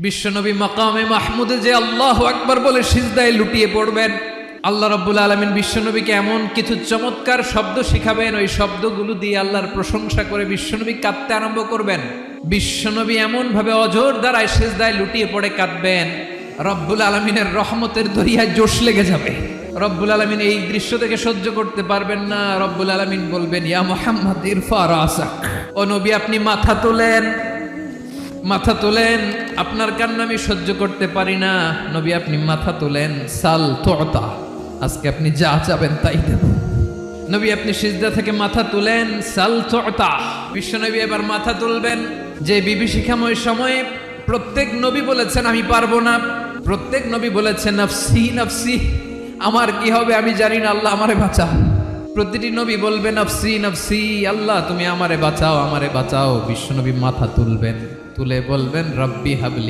বিশ্বনবী মাকামে মাহমুদে যে আল্লাহু আকবার বলে সিজদায় লুটিয়ে পড়বেন, আল্লাহ রাব্বুল আলামিন বিশ্বনবীকে এমন কিছু চমৎকার শব্দ শিখাবেন, ওই শব্দগুলো দিয়ে আল্লাহর প্রশংসা করে বিশ্বনবী কাঁদতে আরম্ভ করবেন। বিশ্বনবী এমন ভাবে অজর দ্বারায় সিজদায় লুটিয়ে পড়ে কাঁদবেন, রব্বুল আলামিনের রহমতের দরিয়ায় জোশ লেগে যাবে। রব্বুল আলামিন এই দৃশ্য থেকে সহ্য করতে পারবেন না। রব্বুল আলামিন বলবেন, ইয়া মুহাম্মদ ইরফা রাসাক, ও নবী আপনি মাথা তোলেন, মাথা তোলেন, আপনার কান্না আমি সহ্য করতে পারি না। নবী আপনি মাথা তোলেন, সাল তুতা, আজকে আপনি যা চাবেন তাই দেব। নবী আপনি সিজদা থেকে মাথা তুলেন, সাল তুতা। বিশ্বনবী এবার মাথা তুলবেন। যে বিভীষিকাময় সময়ে প্রত্যেক নবী বলেছেন আমি পারবো না, প্রত্যেক নবী বলেছেন নফসি নফসি, আমার কি হবে আমি জানি না, আল্লাহ আমারে বাঁচাও। প্রতিটি নবী বলবেন নফসি নফসি, আল্লাহ তুমি আমারে বাঁচাও, আমারে বাঁচাও। বিশ্বনবী মাথা তুলবেন, তুলে বলবেন রব্বি হাবলি